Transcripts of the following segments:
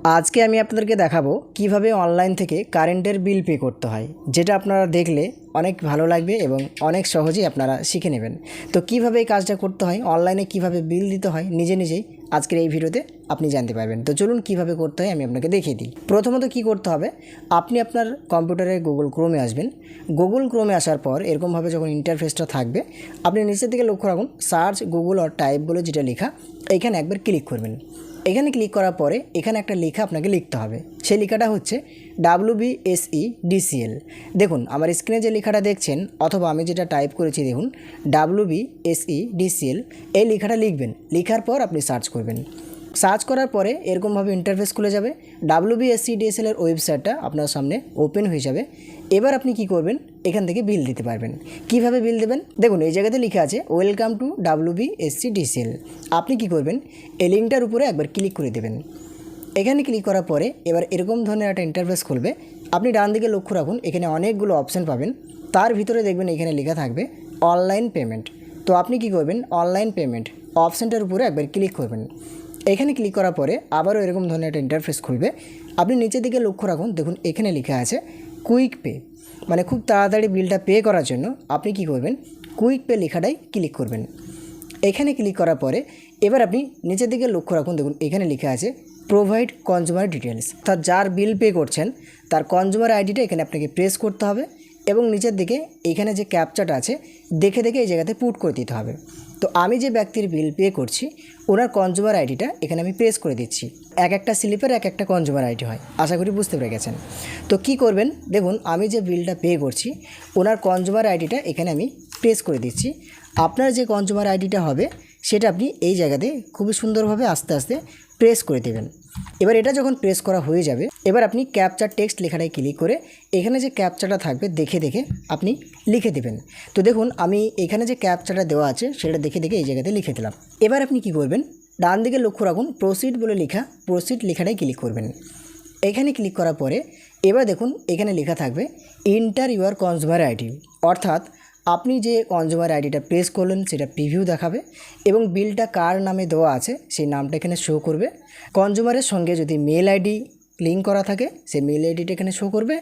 আজকে আমি আপনাদেরকে দেখাবো কিভাবে অনলাইন থেকে কারেন্টের বিল পে করতে হয়, যেটা আপনারা দেখলে অনেক ভালো লাগবে এবং অনেক সহজেই আপনারা শিখে নেবেন। তো কিভাবে এই কাজটা করতে হয়, অনলাইনে কিভাবে বিল দিতে হয় নিজেই আজকের এই ভিডিওতে আপনি জানতে পারবেন। তো চলুন কিভাবে করতে হয় আমি আপনাকে দেখিয়ে দিই। প্রথমত কি করতে হবে, আপনি আপনার কম্পিউটারে গুগল ক্রোমে আসবেন। গুগল ক্রোমে আসার পর এরকমভাবে যখন ইন্টারফেসটা থাকবে, আপনি নিচের দিকে লক্ষ্য রাখুন সার্চ গুগল অর টাইপ বলে যেটা লেখা, এইখানে একবার ক্লিক করবেন। এখানে ক্লিক করার পরে এখানে একটা লেখা আপনাকে লিখতে হবে। সেই লেখাটা হচ্ছে WBSEDCL। দেখুন আমার স্ক্রিনে যে লেখাটা দেখছেন, অথবা আমি যেটা টাইপ করেছি দেখুন WBSEDCL, এই লেখাটা লিখবেন। লেখার পর আপনি সার্চ করবেন। সার্চ করার পরে এরকমভাবে ইন্টারফেস খুলে যাবে। WBSEDCL এর ওয়েবসাইটটা আপনার সামনে ওপেন হয়ে যাবে। এবার আপনি কি করবেন, এখান থেকে বিল দিতে পারবেন। কিভাবে বিল দেবেন, দেখুন এই জায়গাতে লেখা আছে ওয়েলকাম টু WBSEDCL। আপনি কি করবেন, এই লিঙ্কটার উপরে একবার ক্লিক করে দেবেন। এখানে ক্লিক করার পরে এবার এরকম ধরনের একটা ইন্টারফেস খুলবে। আপনি ডান দিকে লক্ষ্য রাখুন, এখানে অনেকগুলো অপশান পাবেন। তার ভিতরে দেখবেন এখানে লেখা থাকবে অনলাইন পেমেন্ট। তো আপনি কি করবেন, অনলাইন পেমেন্ট অপশানটার উপরে একবার ক্লিক করবেন। এখানে ক্লিক করার পরে আবারও এরকম ধরনের একটা ইন্টারফেস খুলবে। আপনি নিচের দিকে লক্ষ্য রাখুন, দেখুন এখানে লেখা আছে কুইক পে, মানে খুব তাড়াতাড়ি বিলটা পে করার জন্য আপনি কি করবেন, কুইক পে লেখাটাই ক্লিক করবেন। এখানে ক্লিক করার পরে এবার আপনি নিচের দিকে লক্ষ্য রাখুন, দেখুন এখানে লেখা আছে প্রোভাইড কনজিউমার ডিটেলস। অর্থাৎ যার বিল পে করছেন তার কনজিউমার আইডিটা এখানে আপনাকে প্রেস করতে হবে এবং নিচের দিকে এখানে যে ক্যাপচাটা আছে দেখে এই জায়গাতে পুট করে দিতে হবে। তো আমি যে ব্যক্তির বিল পে করছি ওনার কনজিউমার আইডিটা এখানে আমি প্রেস করে দিচ্ছি। এক একটা স্লিপের এক একটা কনজিউমার আইডি হয়, আশা করি বুঝতে পেরে গেছেন। তো কি করবেন, দেখুন আমি যে বিলটা পে করছি ওনার কনজিউমার আইডিটা এখানে আমি প্রেস করে দিচ্ছি। আপনার যে কনজিউমার আইডিটা হবে সেটা আপনি এই জায়গাতে খুবই সুন্দরভাবে আস্তে আস্তে প্রেস করে দেবেন। এবার এটা যখন প্রেস করা হয়ে যাবে, এবার আপনি ক্যাপচার টেক্সট লেখাটায় ক্লিক করে এখানে যে ক্যাপচাটা থাকবে দেখে আপনি লিখে দেবেন। তো দেখুন আমি এখানে যে ক্যাপচাটা দেওয়া আছে সেটা দেখে এই জায়গাতে লিখে দিলাম। এবার আপনি কি করবেন, ডান দিকে লক্ষ্য রাখুন প্রসিড বলে লেখা, প্রসিড লেখাটায় ক্লিক করবেন। এখানে ক্লিক করার পরে এবার দেখুন এখানে লেখা থাকবে এন্টার ইউর কনজিউমার আইডি, অর্থাৎ আপনি যে কনজিউমার আইডিটা প্রেস করলেন সেটা প্রিভিউ দেখাবে এবং বিলটা কার নামে দেওয়া আছে সেই নামটা এখানে শো করবে। কনজিউমারের সঙ্গে যদি মেল আইডি লিঙ্ক করা থাকে সেই মেল আইডিটা এখানে শো করবে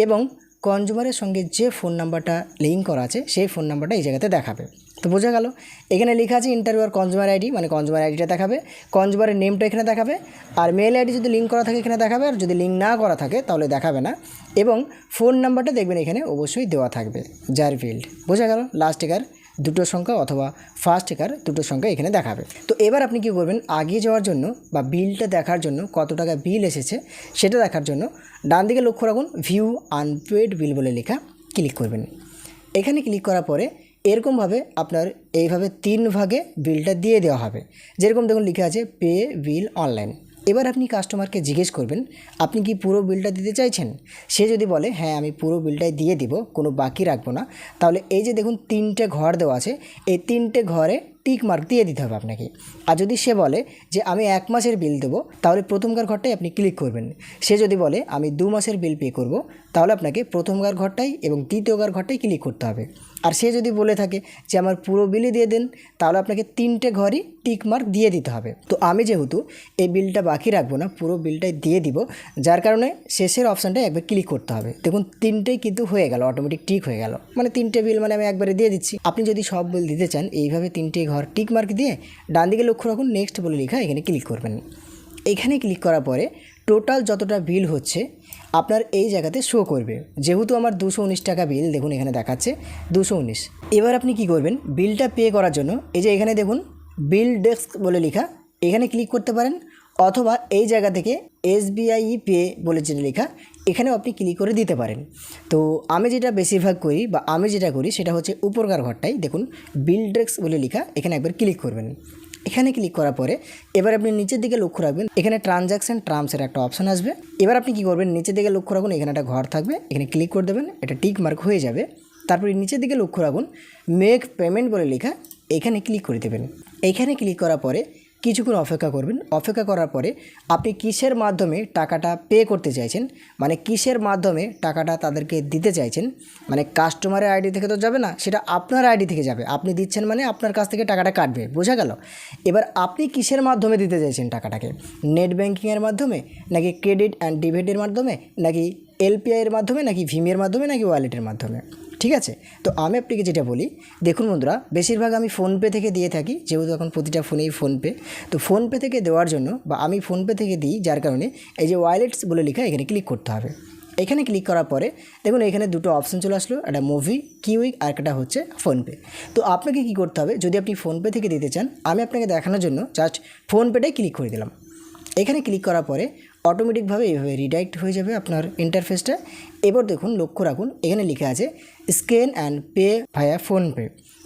এবং কনজিউমারের সঙ্গে যে ফোন নাম্বারটা লিঙ্ক করা আছে সেই ফোন নাম্বারটা এই জায়গাতে দেখাবে। তো বোঝা গেল, এখানে লেখা আছে এন্টার ইউর কনজিউমার আইডি, মানে কনজিউমার আইডিটা দেখাবে, কনজিউমারের নেমটা এখানে দেখাবে, আর মেল আইডি যদি লিঙ্ক করা থাকে এখানে দেখাবে, আর যদি লিঙ্ক না করা থাকে তাহলে দেখাবে না, এবং ফোন নাম্বারটা দেখবেন এখানে অবশ্যই দেওয়া থাকবে যার বিল্ড। বোঝা গেল, লাস্ট একার দুটো সংখ্যা অথবা ফার্স্ট একার দুটো সংখ্যা এখানে দেখাবে। তো এবার আপনি কী করবেন, আগিয়ে যাওয়ার জন্য বা বিলটা দেখার জন্য কত টাকা বিল এসেছে সেটা দেখার জন্য ডান দিকে লক্ষ্য রাখুন ভিউ আনপেড বিল বলে লেখা, ক্লিক করবেন। এখানে ক্লিক করার পরে এরকমভাবে আপনার এইভাবে 3 ভাগে বিলটা দিয়ে দেওয়া হবে। যেরকম দেখুন লেখা আছে পে বিল অনলাইন। এবার আপনি কাস্টমারকে জিজ্ঞেস করবেন আপনি কি পুরো বিলটা দিতে চাইছেন। সে যদি বলে হ্যাঁ আমি পুরো বিলটাই দিয়ে দিব, কোনো বাকি রাখবো না, তাহলে এই যে দেখুন 3টে ঘর দেওয়া আছে, এই 3টে ঘরে টিক মার্ক দিয়ে দিতে হবে আপনাকে। আর যদি সে বলে যে আমি 1 মাসের বিল দেবো, তাহলে প্রথমকার ঘরটাই আপনি ক্লিক করবেন। সে যদি বলে আমি 2 মাসের বিল পে করব, তাহলে আপনাকে প্রথমকার ঘরটাই এবং দ্বিতীয়কার ঘরটাই ক্লিক করতে হবে। আর সে যদি বলে থাকে যে আমার পুরো বিলই দিয়ে দেন, তাহলে আপনাকে 3টে ঘরই টিক মার্ক দিয়ে দিতে হবে। তো আমি যেহেতু এই বিলটা বাকি রাখবো না, পুরো বিলটাই দিয়ে দিব, যার কারণে শেষের অপশানটায় একবার ক্লিক করতে হবে। দেখুন 3টেই কিন্তু হয়ে গেল, অটোমেটিক টিক হয়ে গেল, মানে 3টে বিল মানে আমি একবারে দিয়ে দিচ্ছি। আপনি যদি সব বিল দিতে চান এইভাবে 3টে ঘর টিক মার্ক দিয়ে ডান দিকে লক্ষ্য রাখুন নেক্সট বলে লেখা, এখানে ক্লিক করবেন। এখানে ক্লিক করার পরে টোটাল যতটা বিল হচ্ছে আপনার এই জায়গাতে শো করবে। যেহেতু আমার 219 টাকা বিল দেখুন এখানে দেখাচ্ছে 219। এবার আপনি কি করবেন, বিলটা পে করার জন্য এই যে এখানে দেখুন বিল ডেস্ক বলে লেখা, এখানে ক্লিক করতে পারেন, অথবা এই জায়গা থেকে SBI পে বলে যেটা লেখা এখানেও আপনি ক্লিক করে দিতে পারেন। তো আমি যেটা বেশিরভাগ করি বা আমি যেটা করি সেটা হচ্ছে উপরকার ঘরটাই দেখুন বিল ডেস্ক বলে লেখা, এখানে একবার ক্লিক করবেন। এখানে ক্লিক করার পরে এবার আপনি নিচের দিকে লক্ষ্য রাখবেন, এখানে ট্রানজ্যাকশান টার্মসের একটা অপশান আসবে। এবার আপনি কি করবেন, নিচের দিকে লক্ষ্য রাখুন এখানে একটা ঘর থাকবে, এখানে ক্লিক করে দেবেন, এটা টিক মার্ক হয়ে যাবে। তারপরে নিচের দিকে লক্ষ্য রাখুন মেক পেমেন্ট বলে লেখা, এখানে ক্লিক করে দেবেন। এইখানে ক্লিক করার পরে কিছুক্ষণ অপেক্ষা করবেন। অপেক্ষা করার পরে আপনি কিসের মাধ্যমে টাকাটা পে করতে চাইছেন, মানে কিসের মাধ্যমে টাকাটা তাদেরকে দিতে চাইছেন, মানে কাস্টমারের আইডি থেকে তো যাবে না, সেটা আপনার আইডি থেকে যাবে। আপনি দিচ্ছেন মানে আপনার কাছ থেকে টাকাটা কাটবে, বোঝা গেল? এবার আপনি কিসের মাধ্যমে দিতে চাইছেন টাকাটাকে, নেট ব্যাঙ্কিংয়ের মাধ্যমে, নাকি ক্রেডিট অ্যান্ড ডেবিটের মাধ্যমে, নাকি এলপিআইয়ের মাধ্যমে, নাকি ভিমের মাধ্যমে, নাকি ওয়ালেটের মাধ্যমে, ঠিক আছে? তো আমি আপনাকে যেটা বলি, দেখুন বন্ধুরা, বেশিরভাগ আমি ফোনপে থেকে দিয়ে থাকি, যেহেতু এখন প্রতিটা ফোনেই ফোনপে। তো ফোনপে থেকে দেওয়ার জন্য বা আমি ফোনপে থেকে দিই, যার কারণে এই যে ওয়ালেটস বলে লেখা, এখানে ক্লিক করতে হবে। এখানে ক্লিক করার পরে দেখুন এখানে দুটো অপশন চলে আসলো, একটা মুভি কিউইক আর একটা হচ্ছে ফোনপে। তো আপনাকে কি করতে হবে, যদি আপনি ফোনপে থেকে দিতে চান, আমি আপনাকে দেখানোর জন্য জাস্ট ফোনপেটাই ক্লিক করে দিলাম। এখানে ক্লিক করার পরে অটোমেটিকভাবে এইভাবে রিডাইরেক্ট হয়ে যাবে আপনার ইন্টারফেসটা। এবার দেখুন, লক্ষ্য রাখুন, এখানে লেখা আছে scan and pay via PhonePe,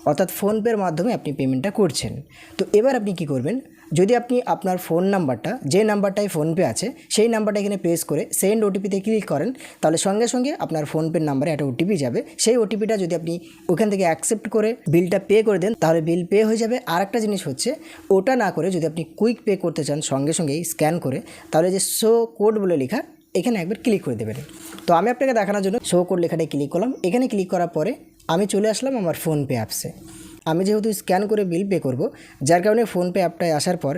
অর্থাৎ ফোনপের মাধ্যমে আপনি পেমেন্টটা করছেন। তো এবার আপনি কি করবেন, যদি আপনি আপনার ফোন নাম্বারটা, যে নাম্বারটায় ফোনপে আছে সেই নাম্বারটা এখানে প্রেস করে সেন্ড ওটিপিতে ক্লিক করেন, তাহলে সঙ্গে সঙ্গে আপনার ফোনপের নাম্বারে একটা ওটিপি যাবে। সেই ওটিপিটা যদি আপনি ওখান থেকে অ্যাকসেপ্ট করে বিলটা পে করে দেন, তাহলে বিল পে হয়ে যাবে। আর একটা জিনিস হচ্ছে, ওটা না করে যদি আপনি কুইক পে করতে চান সঙ্গে সঙ্গেই স্ক্যান করে, তাহলে যে শো কোড বলে লেখা, এখানে একবার ক্লিক করে দেবেন। তো আমি আপনাকে দেখানোর জন্য শো কোড লেখাটায় ক্লিক করলাম। এখানে ক্লিক করার পরে আমি চলে আসলাম আমার ফোনপে অ্যাপসে। আমি যেহেতু স্ক্যান করে বিল পে করব, যার কারণে ফোনপে অ্যাপটায় আসার পর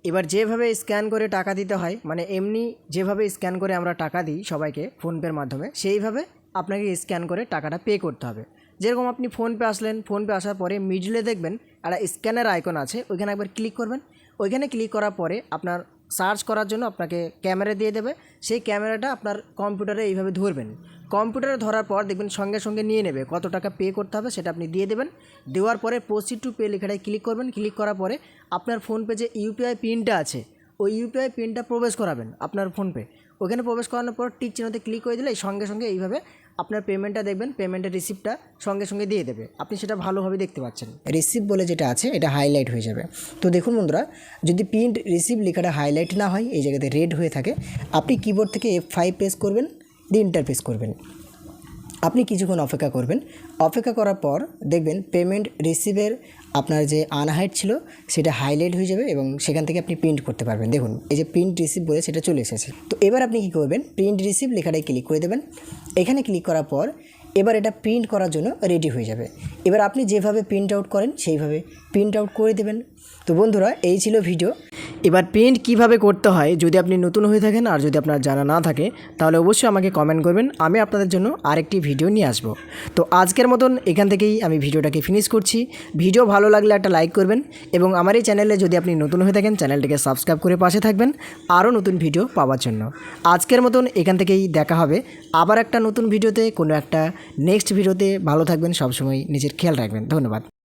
এবার যেভাবে স্ক্যান করে টাকা দিতে হয়, মানে এমনি যেভাবে স্ক্যান করে আমরা টাকা দিই সবাইকে ফোনপের মাধ্যমে, সেইভাবে আপনাকে স্ক্যান করে টাকাটা পে করতে হবে। যেরকম আপনি ফোনপে আসলেন, ফোনপে আসার পরে মিডলে দেখবেন একটা স্ক্যানের আইকন আছে, ওইখানে একবার ক্লিক করবেন। ওইখানে ক্লিক করার পরে আপনার সার্চ করার জন্য আপনাকে ক্যামেরা দিয়ে দেবে। সেই ক্যামেরাটা আপনার কম্পিউটারে এইভাবে ধরবেন। কম্পিউটারে ধরার পর দেখবেন সঙ্গে সঙ্গে নিয়ে নেবে কত টাকা পে করতে হবে, সেটা আপনি দিয়ে দেবেন। দেওয়ার পরে প্রসিড টু পে লেখাটায় ক্লিক করবেন। ক্লিক করার পরে আপনার ফোনপে যে ইউপিআই পিনটা আছে, ওই ইউপিআই পিনটা প্রবেশ করাবেন আপনার ফোনপে। ওখানে প্রবেশ করানোর পর টিক চিহ্নতে ক্লিক করে দিলে সঙ্গে সঙ্গে এইভাবে আপনার পেমেন্টটা দেখবেন, পেমেন্টের রিসিপ্টটা সঙ্গে সঙ্গে দিয়ে দেবে। আপনি সেটা ভালোভাবে দেখতে পাচ্ছেন, রিসিপ্ট বলে যেটা আছে এটা হাইলাইট হয়ে যাবে। তো দেখুন বন্ধুরা, যদি প্রিন্ট রিসিপ্ট লেখাটা হাইলাইট না হয়, এই জায়গাতে রেড হয়ে থাকে, আপনি কিবোর্ড থেকে F5 প্রেস করবেন, দিয়ে এন্টার প্রেস করবেন। আপনি কিছুক্ষণ অপেক্ষা করবেন। অপেক্ষা করার পর দেখবেন পেমেন্ট রিসিভের আপনার যে আনহাইড ছিল সেটা হাইলাইট হয়ে যাবে এবং সেখান থেকে আপনি প্রিন্ট করতে পারবেন। দেখুন এই যে প্রিন্ট রিসিভ বলে সেটা চলে এসেছে। তো এবার আপনি কী করবেন, প্রিন্ট রিসিভ লেখাটায় ক্লিক করে দেবেন। এখানে ক্লিক করার পর এবার এটা প্রিন্ট করার জন্য রেডি হয়ে যাবে। এবার আপনি যেভাবে প্রিন্ট আউট করেন সেইভাবে প্রিন্ট আউট করে দেবেন। তো বন্ধুরা, এই ছিল ভিডিও। এবার প্রিন্ট কিভাবে করতে হয় যদি আপনি নতুন হয়ে থাকেন আর যদি আপনার জানা না থাকে, তাহলে অবশ্যই আমাকে কমেন্ট করবেন, আমি আপনাদের জন্য আরেকটি ভিডিও নিয়ে আসব। তো আজকের মতন এখান থেকেই আমি ভিডিওটাকে ফিনিশ করছি। ভিডিও ভালো লাগলে একটা লাইক করবেন এবং আমার এই চ্যানেলে যদি আপনি নতুন হয়ে থাকেন চ্যানেলটিকে সাবস্ক্রাইব করে পাশে থাকবেন আরও নতুন ভিডিও পাওয়ার জন্য। আজকের মতন এখান থেকেই দেখা হবে আবার একটা নতুন ভিডিওতে, কোনো একটা নেক্সট ভিডিওতে। ভালো থাকবেন, সবসময় নিজের খেয়াল রাখবেন। ধন্যবাদ।